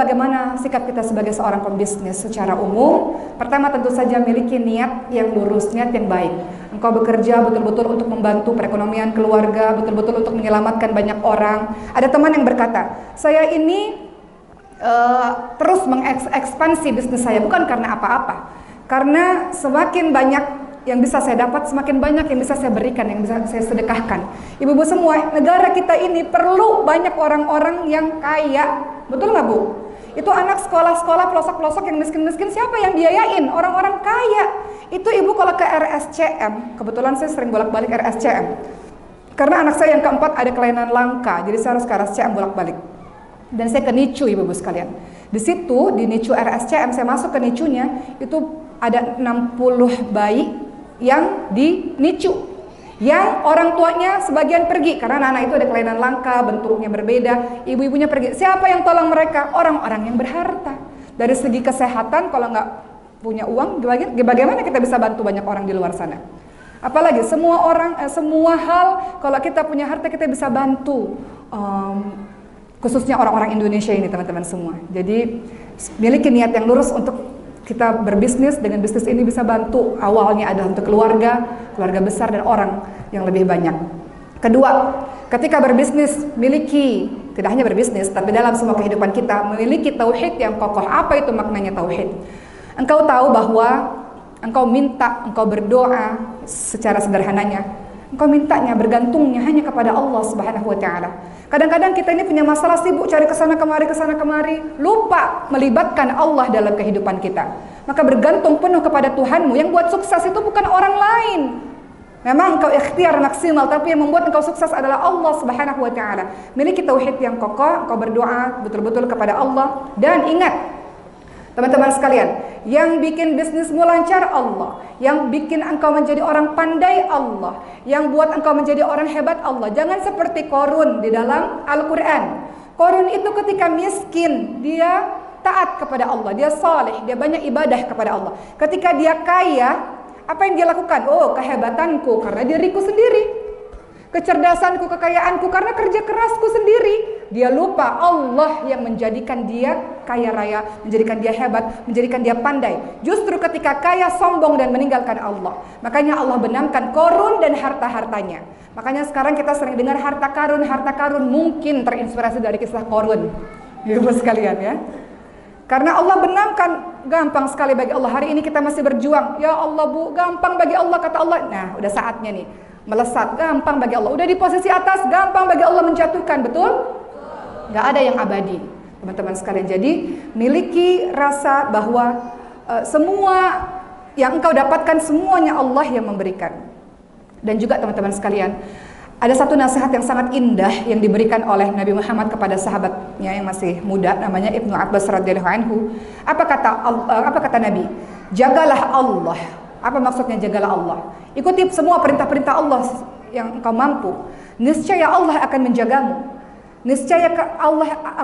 bagaimana sikap kita sebagai seorang pembisnis secara umum? Pertama, tentu saja miliki niat yang lurus, niat yang baik. Engkau bekerja betul-betul untuk membantu perekonomian keluarga, betul-betul untuk menyelamatkan banyak orang. Ada teman yang berkata, saya ini terus mengekspansi bisnis saya bukan karena apa-apa, karena semakin banyak yang bisa saya dapat, semakin banyak yang bisa saya berikan, yang bisa saya sedekahkan. Ibu-ibu semua, negara kita ini perlu banyak orang-orang yang kaya. Betul nggak, Bu? Itu anak sekolah-sekolah pelosok-pelosok yang miskin-miskin, siapa yang biayain? Orang-orang kaya. Itu ibu kalau ke RSCM, kebetulan saya sering bolak-balik RSCM, karena anak saya yang keempat ada kelainan langka, jadi saya harus ke RSCM bolak-balik. Dan saya ke NICU, ibu-ibu sekalian. Di situ, di NICU RSCM, saya masuk ke NICU-nya, itu ada 60 bayi yang di NICU, yang orang tuanya sebagian pergi karena anak itu ada kelainan langka, bentuknya berbeda, ibu-ibunya pergi. Siapa yang tolong mereka? Orang-orang yang berharta. Dari segi kesehatan, kalau nggak punya uang, bagaimana kita bisa bantu banyak orang di luar sana? Apalagi semua orang, semua hal, kalau kita punya harta kita bisa bantu. Khususnya orang-orang Indonesia ini, teman-teman semua. Jadi miliki niat yang lurus untuk kita berbisnis. Dengan bisnis ini bisa bantu, awalnya adalah untuk keluarga besar dan orang yang lebih banyak. Kedua, ketika berbisnis, miliki, tidak hanya berbisnis, tapi dalam semua kehidupan kita, memiliki tauhid yang kokoh. Apa itu maknanya tauhid? Engkau tahu bahwa engkau minta, engkau berdoa secara sederhananya, engkau mintanya, bergantungnya hanya kepada Allah Subhanahu wa Ta'ala. Kadang-kadang kita ini punya masalah, sibuk cari kesana kemari, lupa melibatkan Allah dalam kehidupan kita. Maka bergantung penuh kepada Tuhanmu. Yang buat sukses itu bukan orang lain. Memang engkau ikhtiar maksimal, tapi yang membuat engkau sukses adalah Allah Subhanahu wa Ta'ala. Miliki tauhid yang kokoh, engkau berdoa betul-betul kepada Allah. Dan ingat, teman-teman sekalian, yang bikin bisnismu lancar Allah, yang bikin engkau menjadi orang pandai Allah, yang buat engkau menjadi orang hebat Allah. Jangan seperti Qarun di dalam Al-Quran. Qarun itu ketika miskin, dia taat kepada Allah, dia saleh, dia banyak ibadah kepada Allah. Ketika dia kaya, apa yang dia lakukan? Oh, kehebatanku karena diriku sendiri, kecerdasanku, kekayaanku karena kerja kerasku sendiri. Dia lupa Allah yang menjadikan dia kaya raya, menjadikan dia hebat, menjadikan dia pandai. Justru ketika kaya sombong dan meninggalkan Allah. Makanya Allah benamkan Qarun dan harta-hartanya. Makanya sekarang kita sering dengar harta karun mungkin terinspirasi dari kisah Qarun. Ibu sekalian ya. Karena Allah benamkan, gampang sekali bagi Allah. Hari ini kita masih berjuang. Ya Allah Bu, gampang bagi Allah, kata Allah. Nah, udah saatnya nih melesat, gampang bagi Allah. Udah di posisi atas, gampang bagi Allah menjatuhkan, betul? Gak ada yang abadi, teman-teman sekalian. Jadi miliki rasa bahwa semua yang engkau dapatkan semuanya Allah yang memberikan. Dan juga teman-teman sekalian, ada satu nasihat yang sangat indah yang diberikan oleh Nabi Muhammad kepada sahabatnya yang masih muda, namanya Ibnu Abbas radhiyallahu anhu. Apa kata Nabi? Jagalah Allah. Apa maksudnya jagalah Allah? Ikuti semua perintah-perintah Allah yang engkau mampu. Niscaya Allah akan menjagamu. Niscaya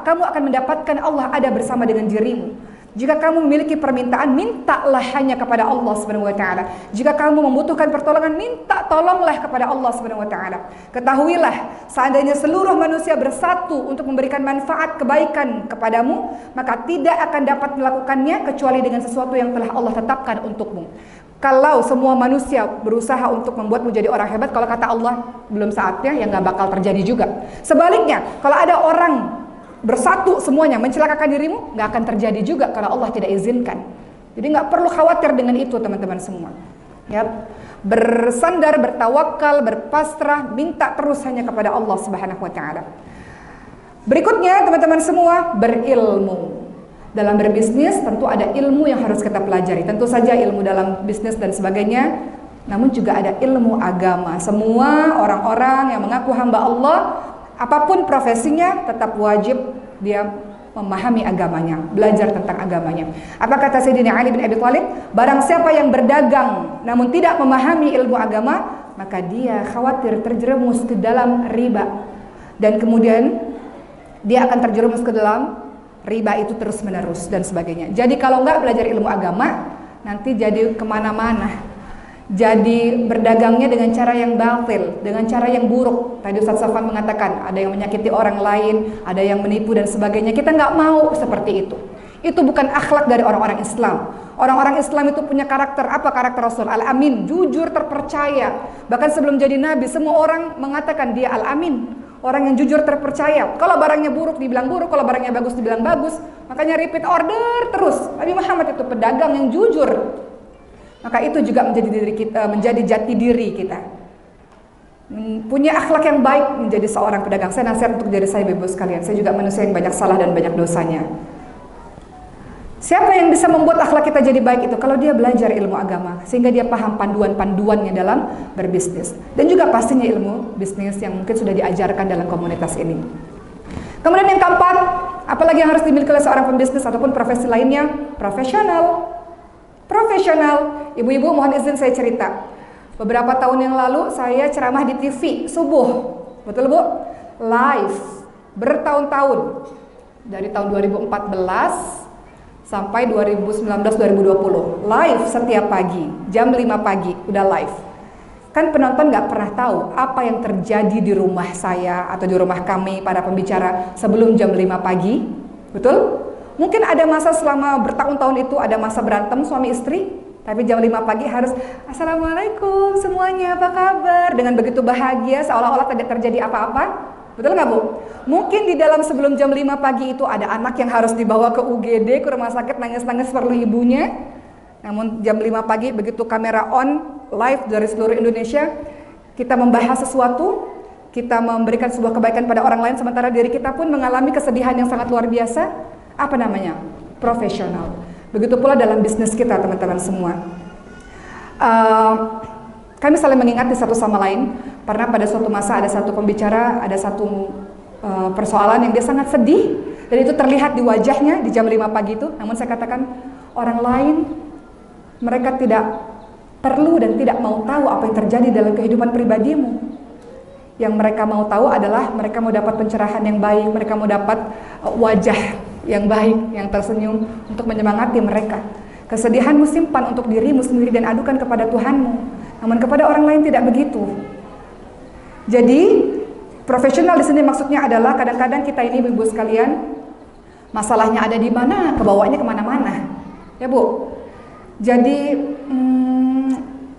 kamu akan mendapatkan Allah ada bersama dengan dirimu. Jika kamu memiliki permintaan, mintalah hanya kepada Allah Subhanahu wa Ta'ala. Jika kamu membutuhkan pertolongan, minta tolonglah kepada Allah Subhanahu wa Ta'ala. Ketahuilah, seandainya seluruh manusia bersatu untuk memberikan manfaat kebaikan kepadamu, maka tidak akan dapat melakukannya kecuali dengan sesuatu yang telah Allah tetapkan untukmu. Kalau semua manusia berusaha untuk membuatmu jadi orang hebat, kalau kata Allah belum saatnya, ya nggak bakal terjadi juga. Sebaliknya, kalau ada orang bersatu semuanya mencelakakan dirimu, nggak akan terjadi juga kalau Allah tidak izinkan. Jadi nggak perlu khawatir dengan itu, teman-teman semua. Ya, bersandar, bertawakal, berpasrah, minta terus hanya kepada Allah Subhanahu wa Ta'ala. Berikutnya, teman-teman semua, berilmu. Dalam berbisnis tentu ada ilmu yang harus kita pelajari. Tentu saja ilmu dalam bisnis dan sebagainya, namun juga ada ilmu agama. Semua orang-orang yang mengaku hamba Allah, apapun profesinya, tetap wajib dia memahami agamanya, belajar tentang agamanya. Apa kata Sayyidina Ali bin Abi Thalib? Barang siapa yang berdagang namun tidak memahami ilmu agama, maka dia khawatir terjerumus ke dalam riba. Dan kemudian dia akan terjerumus ke dalam riba itu terus menerus dan sebagainya. Jadi kalau nggak belajar ilmu agama, nanti jadi kemana-mana. Jadi berdagangnya dengan cara yang batil, dengan cara yang buruk. Tadi Ustaz Safwan mengatakan ada yang menyakiti orang lain, ada yang menipu dan sebagainya. Kita nggak mau seperti itu. Itu bukan akhlak dari orang-orang Islam. Orang-orang Islam itu punya karakter, apa karakter Rasul? Al-Amin, jujur, terpercaya. Bahkan sebelum jadi Nabi, semua orang mengatakan dia Al-Amin, orang yang jujur, terpercaya. Kalau barangnya buruk dibilang buruk, kalau barangnya bagus dibilang bagus. Makanya repeat order terus. Nabi Muhammad itu pedagang yang jujur. Maka itu juga menjadi diri kita, menjadi jati diri kita. Punya akhlak yang baik menjadi seorang pedagang. Saya nasihat untuk diri saya, Ibu sekalian. Saya juga manusia yang banyak salah dan banyak dosanya. Siapa yang bisa membuat akhlak kita jadi baik itu? Kalau dia belajar ilmu agama, sehingga dia paham panduan-panduannya dalam berbisnis. Dan juga pastinya ilmu bisnis yang mungkin sudah diajarkan dalam komunitas ini. Kemudian yang keempat, apalagi yang harus dimiliki oleh seorang pembisnis ataupun profesi lainnya? Profesional. Ibu-ibu mohon izin saya cerita. Beberapa tahun yang lalu saya ceramah di TV subuh. Betul Bu? Live bertahun-tahun. Dari tahun 2014 sampai 2019-2020. Live setiap pagi, jam 5 pagi udah live. Kan penonton gak pernah tahu apa yang terjadi di rumah saya atau di rumah kami para pembicara sebelum jam 5 pagi. Betul? Mungkin ada masa selama bertahun-tahun itu ada masa berantem suami istri, tapi jam 5 pagi harus Assalamualaikum semuanya, apa kabar? Dengan begitu bahagia seolah-olah tidak terjadi apa-apa. Betul nggak Bu? Mungkin di dalam sebelum jam 5 pagi itu ada anak yang harus dibawa ke UGD, ke rumah sakit, nangis-nangis perlu ibunya. Namun jam 5 pagi begitu kamera on, live dari seluruh Indonesia, kita membahas sesuatu, kita memberikan sebuah kebaikan pada orang lain, sementara diri kita pun mengalami kesedihan yang sangat luar biasa. Apa namanya? Profesional. Begitu pula dalam bisnis kita, teman-teman semua. Kami saling mengingati satu sama lain, karena pada suatu masa ada satu pembicara, ada satu persoalan yang dia sangat sedih, dan itu terlihat di wajahnya di jam 5 pagi itu. Namun saya katakan, orang lain, mereka tidak perlu dan tidak mau tahu apa yang terjadi dalam kehidupan pribadimu. Yang mereka mau tahu adalah mereka mau dapat pencerahan yang baik, mereka mau dapat wajah yang baik, yang tersenyum untuk menyemangati mereka. Kesedihanmu simpan untuk dirimu sendiri dan adukan kepada Tuhanmu. Namun kepada orang lain tidak begitu. Jadi profesional di sini maksudnya adalah kadang-kadang kita ini ibu sekalian, masalahnya ada di mana, kebawanya kemana-mana, ya Bu. Jadi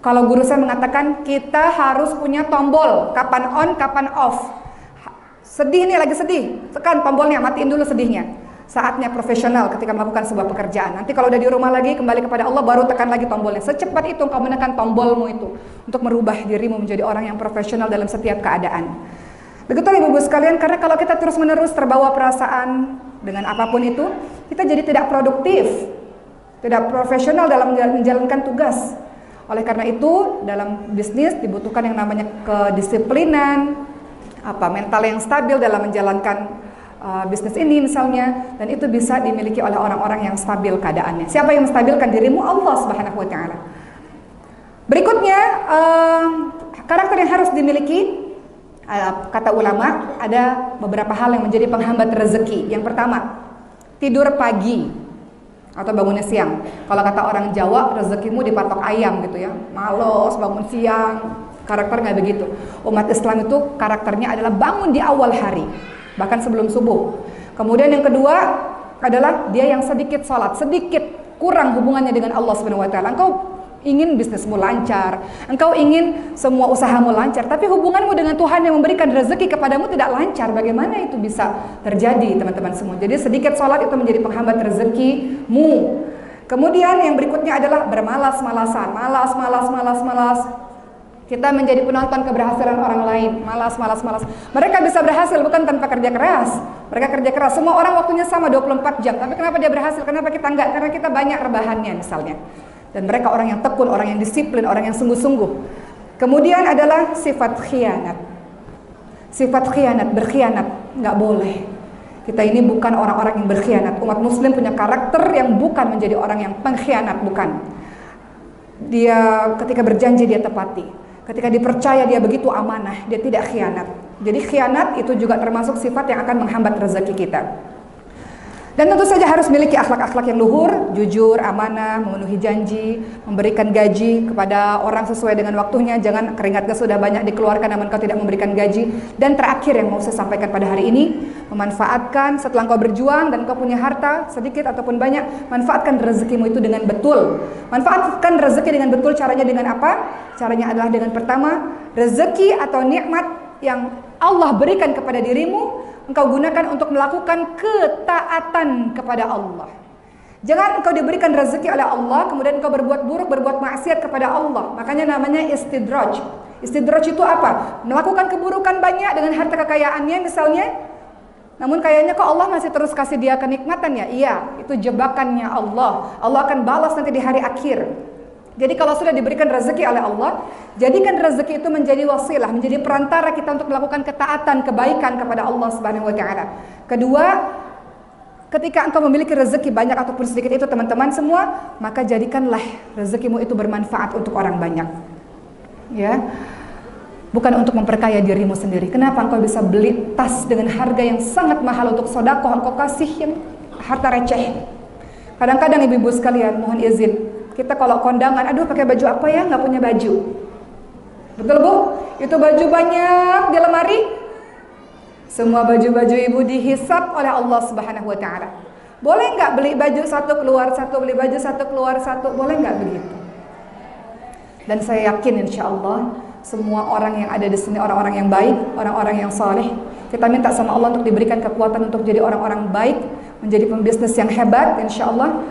kalau guru saya mengatakan kita harus punya tombol, kapan on, kapan off. Sedih nih, lagi sedih, tekan tombolnya, matiin dulu sedihnya. Saatnya profesional ketika melakukan sebuah pekerjaan. Nanti kalau udah di rumah lagi, kembali kepada Allah, baru tekan lagi tombolnya. Secepat itu engkau menekan tombolmu itu untuk merubah dirimu menjadi orang yang profesional dalam setiap keadaan. Begitu ibu-ibu sekalian, karena kalau kita terus-menerus terbawa perasaan dengan apapun itu, kita jadi tidak produktif, tidak profesional dalam menjalankan tugas. Oleh karena itu, dalam bisnis dibutuhkan yang namanya kedisiplinan, mental yang stabil dalam menjalankan bisnis ini misalnya, dan itu bisa dimiliki oleh orang-orang yang stabil keadaannya. Siapa yang menstabilkan dirimu? Allah Subhanahu wa taala. Berikutnya, karakter yang harus dimiliki, kata ulama, ada beberapa hal yang menjadi penghambat rezeki. Yang pertama, tidur pagi atau bangunnya siang. Kalau kata orang Jawa, rezekimu dipatok ayam gitu ya. Malos bangun siang. Karakter nggak begitu. Umat Islam itu karakternya adalah bangun di awal hari, bahkan sebelum subuh. Kemudian yang kedua adalah dia yang sedikit sholat, sedikit kurang hubungannya dengan Allah Subhanahu wa taala. Engkau ingin bisnismu lancar, engkau ingin semua usahamu lancar, tapi hubunganmu dengan Tuhan yang memberikan rezeki kepadamu tidak lancar. Bagaimana itu bisa terjadi, teman-teman semua? Jadi sedikit sholat itu menjadi penghambat rezekimu. Kemudian yang berikutnya adalah bermalas-malasan, malas. Kita menjadi penonton keberhasilan orang lain, malas. Mereka bisa berhasil bukan tanpa kerja keras. Mereka kerja keras, semua orang waktunya sama 24 jam. Tapi kenapa dia berhasil? Kenapa kita enggak? Karena kita banyak rebahannya misalnya. Dan mereka orang yang tekun, orang yang disiplin, orang yang sungguh-sungguh. Kemudian adalah sifat khianat. Sifat khianat, berkhianat, nggak boleh. Kita ini bukan orang-orang yang berkhianat. Umat muslim punya karakter yang bukan menjadi orang yang pengkhianat, bukan. Dia ketika berjanji dia tepati. Ketika dipercaya dia begitu amanah, dia tidak khianat. Jadi khianat itu juga termasuk sifat yang akan menghambat rezeki kita. Dan tentu saja harus memiliki akhlak-akhlak yang luhur, jujur, amanah, memenuhi janji, memberikan gaji kepada orang sesuai dengan waktunya. Jangan keringatnya sudah banyak dikeluarkan namun kau tidak memberikan gaji. Dan terakhir yang mau saya sampaikan pada hari ini, memanfaatkan setelah kau berjuang dan kau punya harta sedikit ataupun banyak, manfaatkan rezekimu itu dengan betul. Manfaatkan rezeki dengan betul. Caranya dengan apa? Caranya adalah dengan pertama, rezeki atau nikmat yang Allah berikan kepada dirimu, engkau gunakan untuk melakukan ketaatan kepada Allah. Jangan engkau diberikan rezeki oleh Allah, kemudian engkau berbuat buruk, berbuat maksiat kepada Allah. Makanya namanya istidraj. Istidraj itu apa? Melakukan keburukan banyak dengan harta kekayaannya misalnya, namun kayaknya kok Allah masih terus kasih dia kenikmatan ya? Iya, itu jebakannya Allah. Allah akan balas nanti di hari akhir. Jadi kalau sudah diberikan rezeki oleh Allah, jadikan rezeki itu menjadi wasilah, menjadi perantara kita untuk melakukan ketaatan, kebaikan kepada Allah Subhanahu wa taala. Kedua, ketika engkau memiliki rezeki banyak ataupun sedikit itu teman-teman semua, maka jadikanlah rezekimu itu bermanfaat untuk orang banyak. Ya. Bukan untuk memperkaya dirimu sendiri. Kenapa engkau bisa beli tas dengan harga yang sangat mahal untuk sedekah, engkau kasih yang harta receh. Kadang-kadang ibu-ibu sekalian, mohon izin, kita kalau kondangan, aduh pakai baju apa ya, nggak punya baju. Betul Bu? Itu baju banyak di lemari. Semua baju-baju ibu dihisap oleh Allah Subhanahu wa taala. Boleh nggak beli baju satu keluar satu, beli baju satu keluar satu, boleh nggak begitu? Dan saya yakin insya Allah semua orang yang ada di sini orang-orang yang baik, orang-orang yang saleh. Kita minta sama Allah untuk diberikan kekuatan untuk jadi orang-orang baik, menjadi pembisnis yang hebat insya Allah.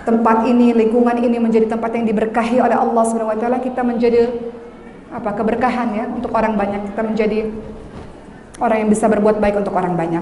Tempat ini, lingkungan ini menjadi tempat yang diberkahi oleh Allah Subhanahu wa taala. Kita menjadi apa? Keberkahan ya untuk orang banyak. Kita menjadi orang yang bisa berbuat baik untuk orang banyak.